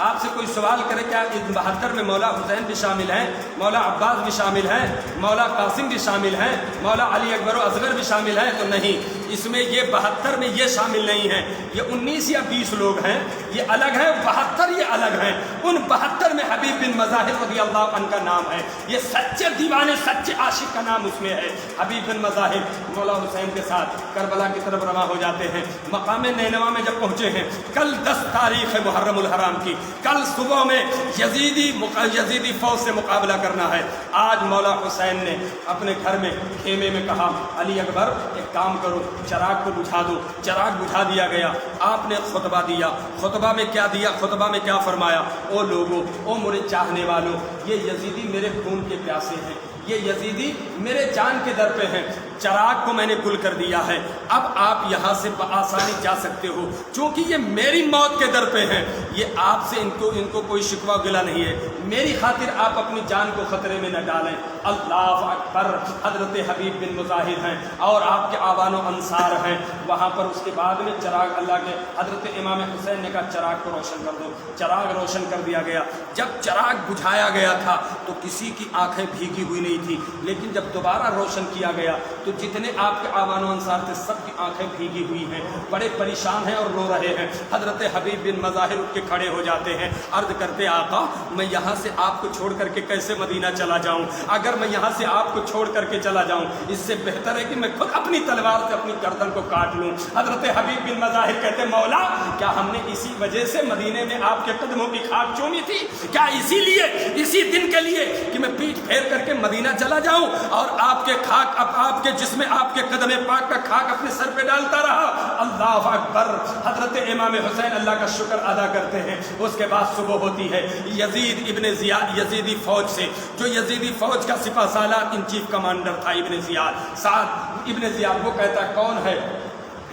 آپ سے کوئی سوال کرے کیا اس 72 میں مولا حسین بھی شامل ہیں، مولا عباس بھی شامل ہیں، مولا قاسم بھی شامل ہیں، مولا علی اکبر و اصغر بھی شامل ہیں؟ تو نہیں، اس میں یہ 72 میں یہ شامل نہیں ہیں۔ یہ 19 یا 20 لوگ ہیں، یہ الگ ہیں، 72 یہ الگ ہیں۔ ان 72 میں حبیب بن مظاہر رضی اللہ عنہ کا نام ہے۔ یہ سچے دیوانے، سچے عاشق کا نام اس میں ہے۔ حبیب بن مظاہر مولا حسین کے ساتھ کربلا کی طرف رواں ہو جاتے ہیں۔ مقام نینوا میں جب پہنچے ہیں، کل 10 تاریخ ہے محرم الحرام کی، کل صبح میں یزیدی فوج سے مقابلہ کرنا ہے۔ آج مولا حسین نے اپنے گھر میں خیمے میں کہا، علی اکبر ایک کام کرو، چراغ کو بجھا دو۔ چراغ بجھا دیا گیا۔ آپ نے خطبہ دیا۔ خطبہ میں کیا دیا؟ خطبہ میں کیا فرمایا؟ او لوگو، او میرے چاہنے والوں، یہ یزیدی میرے خون کے پیاسے ہیں، یہ یزیدی میرے جان کے در پہ ہیں۔ چراغ کو میں نے گل کر دیا ہے، اب آپ یہاں سے بآسانی جا سکتے ہو، چونکہ یہ میری موت کے در پہ ہیں۔ یہ آپ سے ان کو کوئی شکوہ گلہ نہیں ہے، میری خاطر آپ اپنی جان کو خطرے میں نہ ڈالیں۔ اللہ اکبر۔ حضرت حبیب بن مظاہر ہیں اور آپ کے آبان و انصار ہیں وہاں پر۔ اس کے بعد میں چراغ، اللہ کے حضرت امام حسین نے کہا چراغ کو روشن کر دو۔ چراغ روشن کر دیا گیا۔ جب چراغ بجھایا گیا تھا تو کسی کی آنکھیں بھیگی ہوئی نہیں تھی، لیکن جب دوبارہ روشن کیا گیا تو جتنے آپ کے آبان و انصار تھے سب کی آنکھیں بھیگی ہوئی ہیں، بڑے پریشان ہیں اور رو رہے ہیں۔ حضرت حبیب بن مظاہر اٹھ کے کھڑے ہو جاتے ہیں، عرض کرتے آقا میں یہاں سے آپ کو چھوڑ کر کے کیسے مدینہ چلا جاؤں؟ اگر میں یہاں سے آپ کو چھوڑ کر کے چلا جاؤں، اس سے بہتر ہے کہ میں خود اپنی تلوار سے اپنی گردن کو کاٹ لوں۔ حضرت حبیب بن مظاہر کہتے مولا کیا ہم نے اسی وجہ سے مدینے میں آپ کے قدموں کی خاک چومی تھی؟ کیا اسی لیے، اسی دن کے لیے کہ میں پیٹھ پھیر کر کے مدینہ چلا جاؤں اور آپ کے خاک، آپ کے جسم، آپ کے قدم پاک کا خاک اپنے سر پہ ڈالتا رہا؟ اللہ اکبر۔ حضرت امام حسین اللہ کا شکر ادا کرتے ہیں۔ اس کے بعد صبح ہوتی ہے، یزید ابن زیاد یزیدی فوج سے، جو یزیدی فوج کا سپہ سالار ان چیف کمانڈر تھا ابن زیاد، سعد ابن زیاد، وہ کہتا کون ہے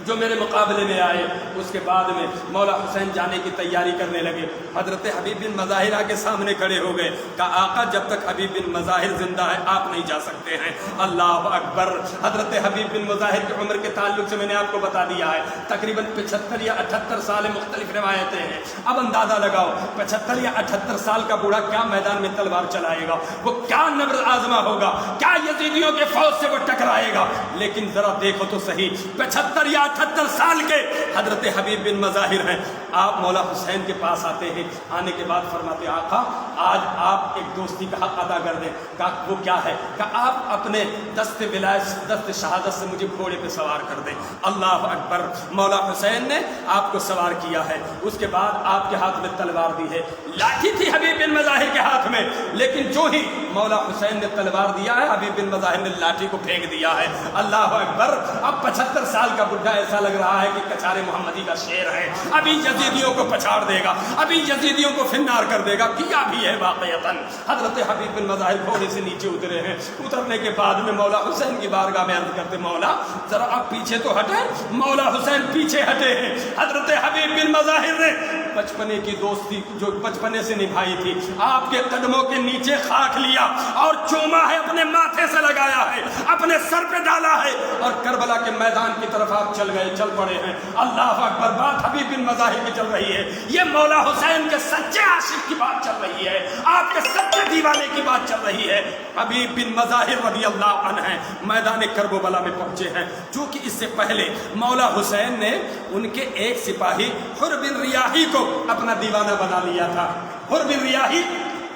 جو میرے مقابلے میں آئے؟ اس کے بعد میں مولا حسین جانے کی تیاری کرنے لگے۔ حضرت حبیب بن مظاہر کے سامنے کھڑے ہو گئے، کہا آقا جب تک حبیب بن مظاہر زندہ ہے آپ نہیں جا سکتے ہیں۔ اللہ اکبر۔ حضرت حبیب بن مظاہر کی عمر کے تعلق سے میں نے آپ کو بتا دیا ہے، تقریباً 75 یا 78 سال، مختلف روایتیں ہیں۔ اب اندازہ لگاؤ 75 یا 78 سال کا بوڑھا کیا میدان میں تلوار چلائے گا؟ وہ کیا نبرد آزما ہوگا؟ کیا یزیدیوں کے فوج سے وہ ٹکرائے گا؟ لیکن ذرا دیکھو تو صحیح، 75 یا 78 سال کے حضرت حبیب بن مظاہر ہیں۔ آپ مولا حسین کے پاس آتے ہیں، آنے کے بعد فرماتے آقا آج آپ ایک دوستی کا حق ادا کر دیں۔ کہا وہ کیا ہے؟ کہا آپ اپنے دست ولایت، دست شہادت سے مجھے گھوڑے پہ سوار کر دیں۔ اللہ اکبر۔ مولا حسین نے آپ کو سوار کیا ہے، اس کے بعد آپ کے ہاتھ میں تلوار دی ہے۔ لاٹھی تھی حبیب بن مظاہر کے ہاتھ میں، لیکن جو ہی مولا حسین نے تلوار دیا ہے حبیب بن مظاہر نے لاٹھی کو پھینک دیا ہے۔ اللہ اکبر۔ اب 75 سال کا بڈھا ایسا لگ رہا ہے کہ کچار محمدی کا شیر ہے، ابھی یزیدیوں کو پچھاڑ دے گا، ابھی یزیدیوں کو فنار کر دے گا۔ کیا بھی ہے واقعتاً۔ حضرت حبیب بن مظاہر گھوڑے سے نیچے اترے ہیں، اترنے کے بعد میں مولا حسین کی بارگاہ میں عرض کرتے مولا ذرا آپ پیچھے تو ہٹیں۔ مولا حسین پیچھے ہٹے ہیں۔ حضرت حبیب بن مظاہر نے بچپنے کی دوستی جو بچپنے سے نبھائی تھی، آپ کے قدموں کے نیچے خاک لیا اور چوما ہے، اپنے ماتھے سے لگایا ہے، اپنے سر پہ ڈالا ہے اور کربلا کے میدان کی طرف آپ چل پڑے ہیں۔ اللہ اکبر، بات حبیب بن مظاہر کی چل رہی ہے، یہ مولا حسین کے سچے عاشق کی بات چل رہی ہے، آپ کے سچے دیوانے کی بات چل رہی ہے۔ حبیب بن مظاہر رضی اللہ عنہ ہیں، میدان کربلا میں پہنچے ہیں، چونکہ اس سے پہلے مولا حسین نے ان کے ایک سپاہی حر بن ریاحی کو اپنا دیوانہ بنا لیا تھا۔ حر بن ریاحی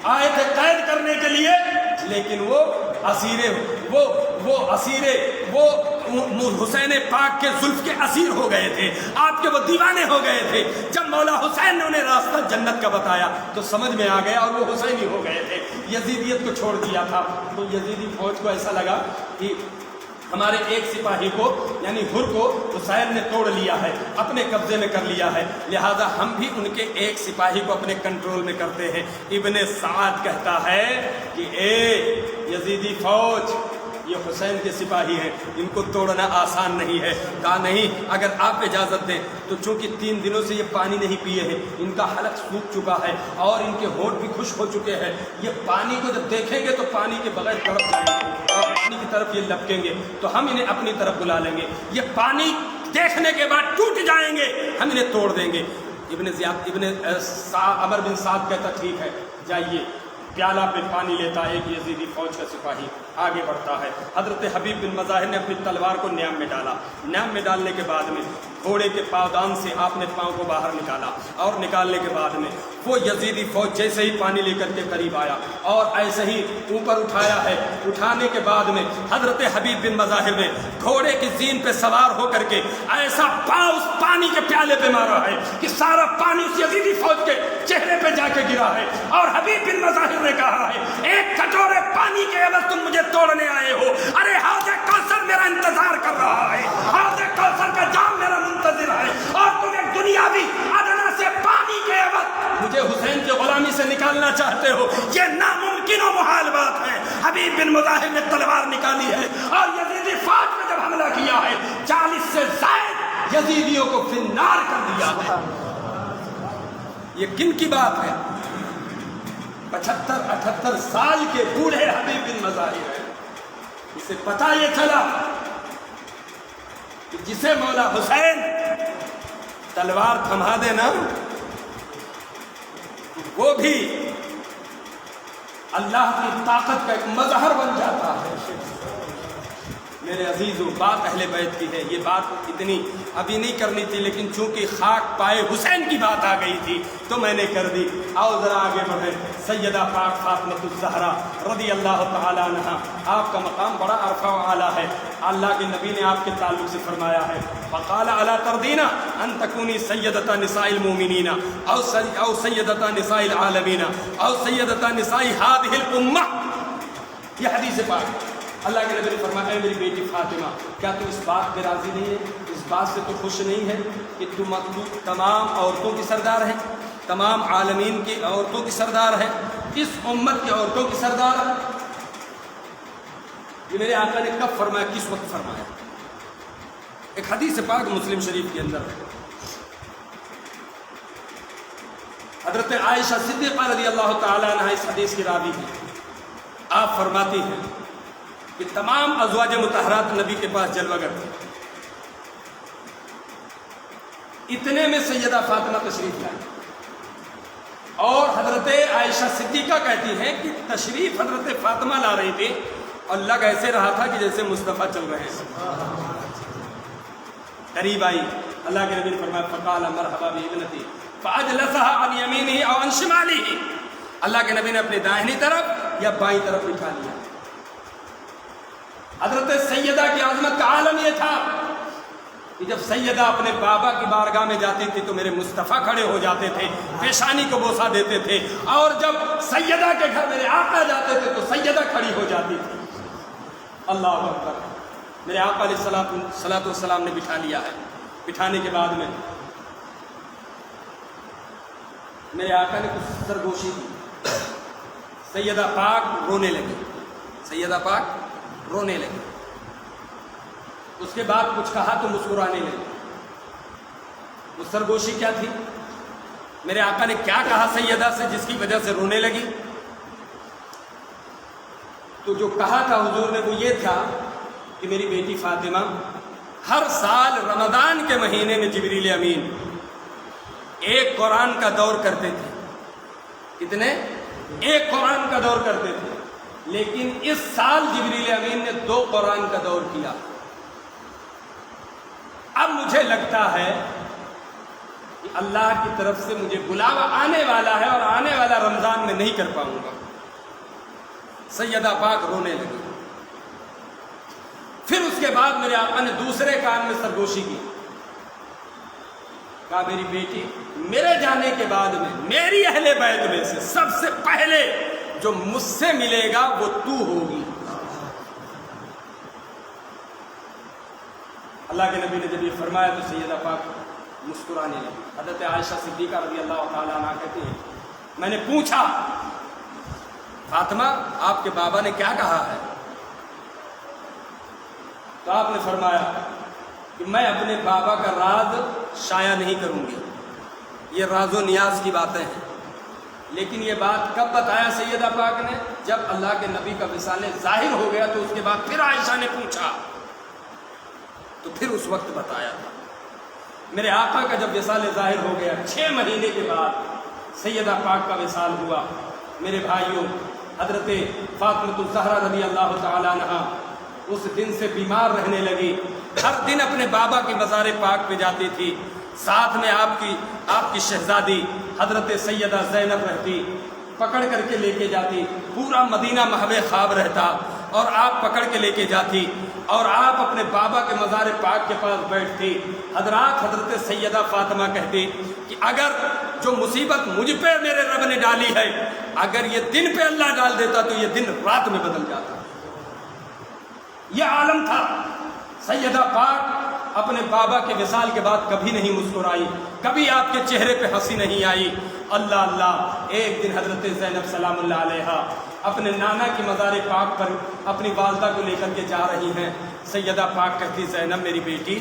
آئے تھے قید کرنے کے لیے، لیکن وہ حسین پاک کے زلف کے اسیر ہو گئے تھے، آپ کے وہ دیوانے ہو گئے تھے۔ جب مولا حسین نے انہیں راستہ جنت کا بتایا تو سمجھ میں آ گیا اور وہ حسینی ہو گئے تھے، یزیدیت کو چھوڑ دیا تھا۔ تو یزیدی فوج کو ایسا لگا کہ ہمارے ایک سپاہی کو یعنی حر کو حسین نے توڑ لیا ہے، اپنے قبضے میں کر لیا ہے، لہذا ہم بھی ان کے ایک سپاہی کو اپنے کنٹرول میں کرتے ہیں۔ ابن سعد کہتا ہے کہ اے یزیدی فوج، یہ حسین کے سپاہی ہیں، ان کو توڑنا آسان نہیں ہے۔ کہا نہیں، اگر آپ اجازت دیں تو چونکہ 3 دنوں سے یہ پانی نہیں پیے ہیں، ان کا حلق سوکھ چکا ہے اور ان کے ہونٹ بھی خشک ہو چکے ہیں، یہ پانی کو جب دیکھیں گے تو پانی کے بغیر تڑپ جائیں گے اور پانی کی طرف یہ لپکیں گے تو ہم انہیں اپنی طرف بلا لیں گے، یہ پانی دیکھنے کے بعد ٹوٹ جائیں گے، ہم انہیں توڑ دیں گے۔ عمر بن سعد کہتا ٹھیک ہے جائیے، پیالہ پہ پانی لیتا ایک یزیدی فوج کا سپاہی آگے بڑھتا ہے۔ حضرت حبیب بن مظاہر نے اپنی تلوار کو نیام میں ڈالا، نیام میں ڈالنے کے بعد میں گھوڑے کے پاودان سے آپ نے پاؤں کو باہر نکالا اور نکالنے کے بعد میں وہ یزیدی فوج جیسے ہی پانی لے کر کے قریب آیا اور ایسے ہی اوپر اٹھایا ہے، اٹھانے کے بعد میں حضرت حبیب بن مظاہر نے گھوڑے کی زین پہ سوار ہو کر کے ایسا پاؤں اس پانی کے پیالے پہ مارا ہے کہ سارا پانی اس یزیدی فوج کے چہرے پہ جا کے گرا ہے، اور حبیب بن مظاہر نے کہا ہے ایک کٹورے پانی کے عوض تم مجھے توڑنے آئے ہو، ارے حوض کوثر میرا انتظار کر رہا ہے، حوض کوثر کا جام میرا منتظر ہے، اور تم ایک دنیاوی ادنا سے پانی کے عوض مجھے حسین کی غلامی سے نکالنا چاہتے ہو، یہ ناممکن و محال بات ہے۔ حبیب بن مظاہر نے تلوار نکالی ہے اور یزیدی فوج میں جب حملہ کیا ہے 40 سے زائد یزیدیوں کو فنار کر دیا ہے۔ یہ کن کی بات ہے؟ 75-78 سال کے بوڑھے حبیب بن مظاہر ہیں، اسے پتہ یہ چلا کہ جسے مولا حسین تلوار تھما دینا وہ بھی اللہ کی طاقت کا ایک مظہر بن جاتا ہے۔ میرے عزیزو، بات اہل بیت کی ہے، یہ بات اتنی ابھی نہیں کرنی تھی، لیکن چونکہ خاک پائے حسین کی بات آ گئی تھی تو میں نے کر دی۔ آؤ ذرا آگے بڑھیں۔ سیدہ پاک فاطمۃ الزہرا رضی اللہ تعالی عنہا، آپ کا مقام بڑا عرفہ و اعلیٰ ہے۔ اللہ کے نبی نے آپ کے تعلق سے فرمایا ہے فقال الا ترضین ان تکونی سیدۃ نساء المؤمنین او سیدۃ نساء العالمین او سیدۃ نساء هذه الامہ۔ یہ حدیث پاک اللہ کے نبی نے فرمایا اے میری بیٹی فاطمہ، کیا تم اس بات پہ راضی نہیں ہے، اس بات سے تو خوش نہیں ہے کہ تم تمام عورتوں کی سردار ہیں، تمام عالمین کی عورتوں کی سردار ہیں، اس امت کی عورتوں کی سردار ہیں؟ یہ میرے آقا نے کب فرمایا، کس وقت فرمایا؟ ایک حدیث پاک مسلم شریف کے اندر حضرت عائشہ صدیقہ رضی اللہ تعالی عنہ اس حدیث کی راوی ہیں، آپ فرماتی ہیں کہ تمام ازواج مطہرات نبی کے پاس جلوہ گر تھے، اتنے میں سیدہ فاطمہ تشریف لائی، اور حضرت عائشہ صدیقہ کہتی ہیں کہ تشریف حضرت فاطمہ لا رہی تھی اور لگ ایسے رہا تھا کہ جیسے مصطفیٰ چل رہے ہیں۔ قریب آئی، اللہ کے نبی نے فرمایا فقال مرحبا بابنتی فاجلسها عن یمینہ او عن شمالہ، اللہ کے نبی نے اپنی دائنی طرف یا بائیں طرف بٹھا لیا۔ حضرت سیدہ کی عظمت کا عالم یہ تھا کہ جب سیدہ اپنے بابا کی بارگاہ میں جاتی تھی تو میرے مصطفیٰ کھڑے ہو جاتے تھے، پیشانی کو بوسہ دیتے تھے، اور جب سیدہ کے گھر میرے آقا جاتے تھے تو سیدہ کھڑی ہو جاتی تھی۔ اللہ اکبر، میرے آقا علیہ الصلوۃ والسلام نے بٹھا لیا ہے۔ بٹھانے کے بعد میں میرے آقا نے کچھ سرگوشی کی، سیدہ پاک رونے لگی، سیدہ پاک رونے لگی، اس کے بعد کچھ کہا تو مسکرانے لگی۔ وہ سرگوشی کیا تھی؟ میرے آقا نے کیا کہا سیدہ سے جس کی وجہ سے رونے لگی؟ تو جو کہا تھا حضور نے وہ یہ تھا کہ میری بیٹی فاطمہ ہر سال رمضان کے مہینے میں جبریل امین ایک قرآن کا دور کرتے تھے. کتنے؟ ایک قرآن کا دور کرتے تھے. لیکن اس سال جبریل امین نے 2 قرآن کا دور کیا. اب مجھے لگتا ہے کہ اللہ کی طرف سے مجھے بلاوا آنے والا ہے اور آنے والا رمضان میں نہیں کر پاؤں گا. سیدہ پاک رونے لگی. پھر اس کے بعد میرے آقا نے دوسرے کان میں سرگوشی کی. کہا میری بیٹی میرے جانے کے بعد میں میری اہل بیت میں سے سب سے پہلے جو مجھ سے ملے گا وہ تو ہوگی. اللہ کے نبی نے جب یہ فرمایا تو سیدہ پاک مسکرانے لگی. حضرت عائشہ صدیقہ رضی اللہ تعالیٰ عنہ کہتی ہیں میں نے پوچھا فاطمہ آپ کے بابا نے کیا کہا ہے؟ تو آپ نے فرمایا کہ میں اپنے بابا کا راز شائع نہیں کروں گی. یہ راز و نیاز کی باتیں ہیں. لیکن یہ بات کب بتایا سیدہ پاک نے؟ جب اللہ کے نبی کا وصال ظاہر ہو گیا تو اس کے بعد پھر عائشہ نے پوچھا تو پھر اس وقت بتایا تھا. میرے آقا کا جب وصال ظاہر ہو گیا 6 مہینے کے بعد سیدہ پاک کا وصال ہوا. میرے بھائیوں حضرت فاطمہ الزہرا رضی اللہ تعالیٰ عنہا اس دن سے بیمار رہنے لگی. ہر دن اپنے بابا کی مزار پاک پہ جاتی تھی. ساتھ میں آپ کی شہزادی حضرت سیدہ زینب رہتی. پکڑ کر کے لے کے جاتی. پورا مدینہ محو خواب رہتا اور آپ پکڑ کے لے کے جاتی اور آپ اپنے بابا کے مزار پاک کے پاس بیٹھتی. حضرت سیدہ فاطمہ کہتی کہ اگر جو مصیبت مجھ پہ میرے رب نے ڈالی ہے اگر یہ دن پہ اللہ ڈال دیتا تو یہ دن رات میں بدل جاتا. یہ عالم تھا. سیدہ پاک اپنے بابا کے وصال کے بعد کبھی نہیں مسکرائی. کبھی آپ کے چہرے پہ ہنسی نہیں آئی. اللہ اللہ. ایک دن حضرت زینب سلام اللہ علیہا اپنے نانا کی مزار پاک پر اپنی والدہ کو لے کر کے جا رہی ہیں. سیدہ پاک کہتی زینب میری بیٹی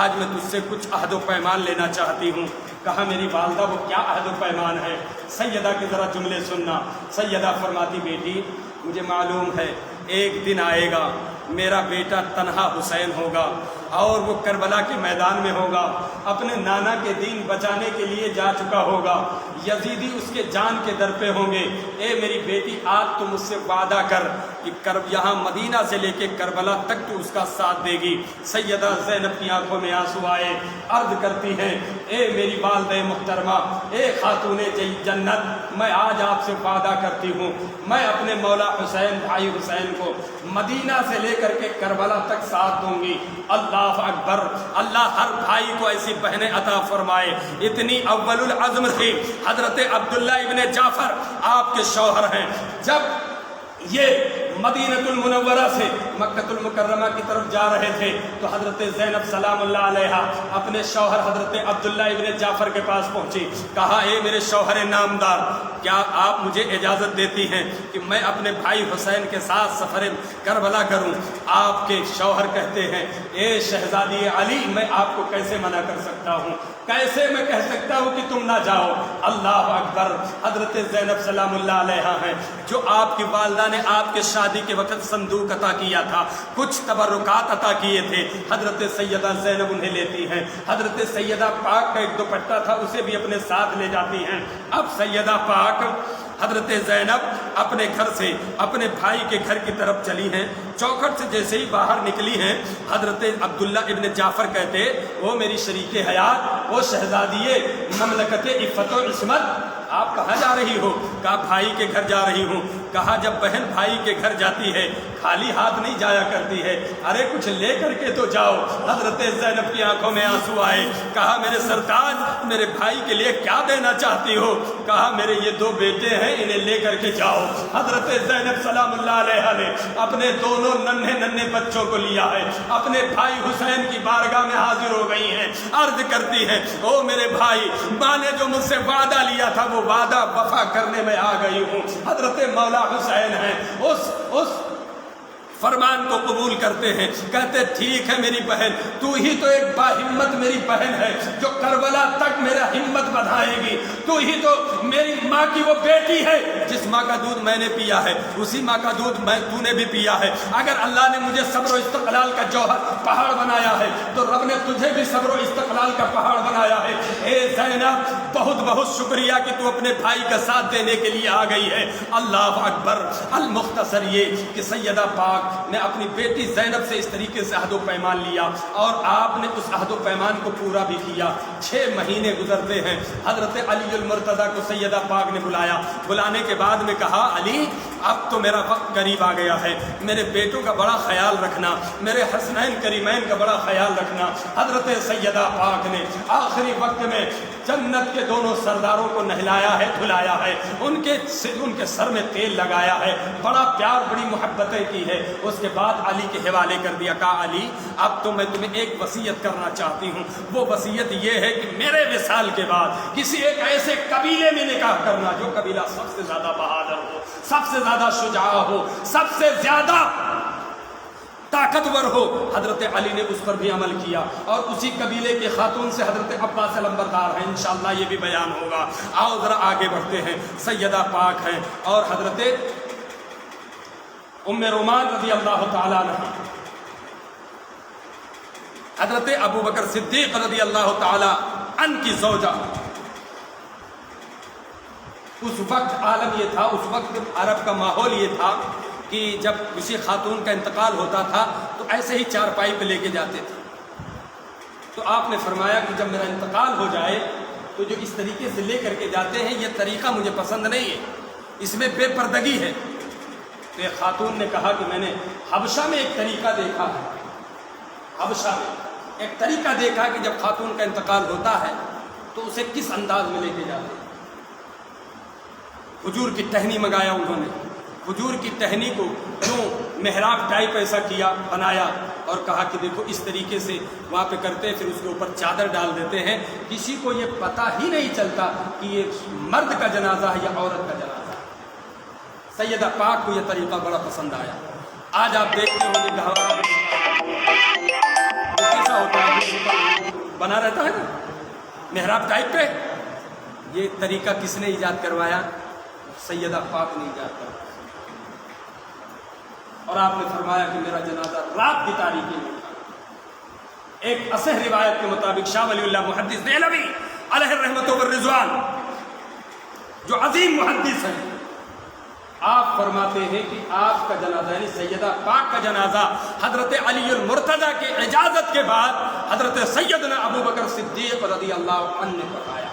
آج میں تجھ سے کچھ عہد و پیمان لینا چاہتی ہوں. کہا میری والدہ وہ کیا عہد و پیمان ہے؟ سیدہ کے ذرا جملے سننا. سیدہ فرماتی بیٹی مجھے معلوم ہے ایک دن آئے گا میرا بیٹا تنہا حسین ہوگا اور وہ کربلا کے میدان میں ہوگا. اپنے نانا کے دین بچانے کے لیے جا چکا ہوگا. یزیدی اس کے جان کے در پہ ہوں گے. اے میری بیٹی آج تو مجھ سے وعدہ کر کہ یہاں مدینہ سے لے کے کربلا تک تو اس کا ساتھ دے گی. سیدہ زینب کی آنکھوں میں آنسو آئے. عرض کرتی ہیں اے میری والدہ محترمہ اے خاتون جنت میں آج آپ سے وعدہ کرتی ہوں میں اپنے مولا حسین بھائی حسین کو مدینہ سے لے کر کے کربلا تک ساتھ دوں گی. اللہ اکبر. اللہ ہر بھائی کو ایسی بہنیں عطا فرمائے. اتنی اول العزم تھی. حضرت عبداللہ ابن جعفر آپ کے شوہر ہیں. جب یہ مدینہ المنورہ سے مکہ المکرمہ کی طرف جا رہے تھے تو حضرت زینب سلام اللہ علیہا اپنے شوہر حضرت عبداللہ ابن جعفر کے پاس پہنچی. کہا اے میرے شوہر نامدار کیا آپ مجھے اجازت دیتی ہیں کہ میں اپنے بھائی حسین کے ساتھ سفر کربلا کروں؟ آپ کے شوہر کہتے ہیں اے شہزادی علی میں آپ کو کیسے منع کر سکتا ہوں؟ کیسے میں کہہ سکتا ہوں کہ تم نہ جاؤ؟ اللہ اکبر. حضرت زینب سلام اللہ علیہا ہیں جو آپ کی والدہ نے آپ کے شادی کے وقت صندوق عطا کیا تھا کچھ تبرکات عطا کیے تھے. حضرت سیدہ زینب انہیں لیتی ہیں. حضرت سیدہ پاک کا ایک دوپٹہ تھا اسے بھی اپنے ساتھ لے جاتی ہیں. اب سیدہ پاک حضرت زینب اپنے گھر سے اپنے بھائی کے گھر کی طرف چلی ہیں. چوکھٹ سے جیسے ہی باہر نکلی ہیں حضرت عبداللہ ابن جعفر کہتے وہ میری شریک حیات وہ شہزادی مملکت عفت و عصمت آپ کہاں جا رہی ہو؟ کہا بھائی کے گھر جا رہی ہوں. کہا جب بہن بھائی کے گھر جاتی ہے خالی ہاتھ نہیں جایا کرتی ہے. ارے کچھ لے کر کے تو جاؤ. حضرت زینب کی آنکھوں میں آنسو آئے. کہا میرے سرتاج میرے بھائی کے لیے کیا دینا چاہتی ہو؟ کہا میرے یہ 2 بیٹے ہیں انہیں لے کر کے جاؤ. حضرت زینب سلام اللہ علیہا نے اپنے دونوں ننھے بچوں کو لیا ہے اپنے بھائی حسین کی بارگاہ میں حاضر ہو گئی ہیں. عرض کرتی ہے او میرے بھائی ماں نے جو مجھ سے وعدہ لیا تھا وہ وعدہ وفا کرنے میں آ گئی ہوں. حضرت مولا حسین ہیں اس فرمان کو قبول کرتے ہیں، کہتے ٹھیک ہے میری بہن، تو ہی تو ایک باہمت میری بہن ہے جو کربلا تک میرا ہمت بڑھائے گی، تو ہی تو میری ماں کی وہ بیٹی ہے جس ماں کا دودھ میں نے پیا ہے اسی ماں کا دودھ تو نے بھی پیا ہے۔ اگر اللہ نے مجھے صبر و استقلال کا جوہر پہاڑ بنایا ہے تو رب نے تجھے بھی صبر و استقلال کا پہاڑ بنایا ہے۔ اے زینب بہت بہت شکریہ کہ تو اپنے بھائی کا ساتھ دینے کے لیے آ گئی ہے۔ اللہ اکبر۔ المختصر یہ کہ سیدہ پاک نے اپنی بیٹی زینب سے اس طریقے سے عہد و پیمان لیا اور آپ نے اس عہد و پیمان کو پورا بھی کیا۔ 6 مہینے گزرتے ہیں، حضرت علی المرتضیٰ کو سیدہ پاک نے بلایا، بلانے کے بعد میں کہا علی اب تو میرا وقت قریب آ گیا ہے، میرے بیٹوں کا بڑا خیال رکھنا، میرے حسنین کریمین کا بڑا خیال رکھنا۔ حضرت سیدہ پاک نے آخری وقت میں جنت کے دونوں سرداروں کو نہلایا ہے، دھلایا ہے، ان کے سر میں تیل لگایا ہے، بڑا پیار بڑی محبتیں کی ہے۔ اس کے بعد علی کے حوالے کر دیا، کہا علی اب تو میں تمہیں ایک وصیت کرنا چاہتی ہوں، وہ وصیت یہ ہے کہ میرے وصال کے بعد کسی ایک ایسے قبیلے میں نکاح کرنا جو قبیلہ سب سے زیادہ بہادر ہو، سب سے زیادہ شجاع ہو، سب سے زیادہ طاقتور ہو۔ حضرت علی نے اس پر بھی عمل کیا اور اسی قبیلے کے خاتون سے حضرت عباس علمبردار ہیں، انشاءاللہ یہ بھی بیان ہوگا۔ آؤ ذرا آگے بڑھتے ہیں۔ سیدہ پاک ہیں اور حضرت ام رومان رضی اللہ تعالیٰ عنہ، حضرت ابو بکر صدیق رضی اللہ تعالیٰ عنہ کی زوجہ۔ اس وقت عالم یہ تھا، اس وقت عرب کا ماحول یہ تھا کہ جب کسی خاتون کا انتقال ہوتا تھا تو ایسے ہی چارپائی پہ لے کے جاتے تھے۔ تو آپ نے فرمایا کہ جب میرا انتقال ہو جائے تو جو اس طریقے سے لے کر کے جاتے ہیں یہ طریقہ مجھے پسند نہیں ہے، اس میں بے پردگی ہے۔ تو ایک خاتون نے کہا کہ میں نے حبشہ میں ایک طریقہ دیکھا ہے، حبشہ میں ایک طریقہ دیکھا کہ جب خاتون کا انتقال ہوتا ہے تو اسے کس انداز میں لے کے جاتے ہیں۔ حجور کی ٹہنی منگایا انہوں نے، حجور کی ٹہنی کو یوں محراب ٹائپ ایسا کیا، بنایا اور کہا کہ دیکھو اس طریقے سے وہاں پہ کرتے ہیں، پھر اس کے اوپر چادر ڈال دیتے ہیں، کسی کو یہ پتہ ہی نہیں چلتا کہ یہ مرد کا جنازہ ہے یا عورت کا جنازہ ہے۔ سیدہ پاک کو یہ طریقہ بڑا پسند آیا۔ آج آپ دیکھتے ہوں گے گہوارہ کیسا ہوتا ہے، بنا رہتا ہے نا محراب ٹائپ پہ۔ یہ طریقہ کس نے ایجاد کروایا؟ سیدہ پاک نے ایجاد کروایا۔ اور آپ نے فرمایا کہ میرا جنازہ رات کی تاریکی میں تھا۔ ایک اصح روایت کے مطابق شاہ ولی اللہ محدث دہلوی علیہ الرحمۃ والرضوان جو عظیم محدث ہیں، آپ فرماتے ہیں کہ آپ کا جنازہ یعنی سیدہ پاک کا جنازہ حضرت علی المرتضیٰ کی اجازت کے بعد حضرت سیدنا ابو بکر صدیق رضی اللہ عنہ نے پڑھایا۔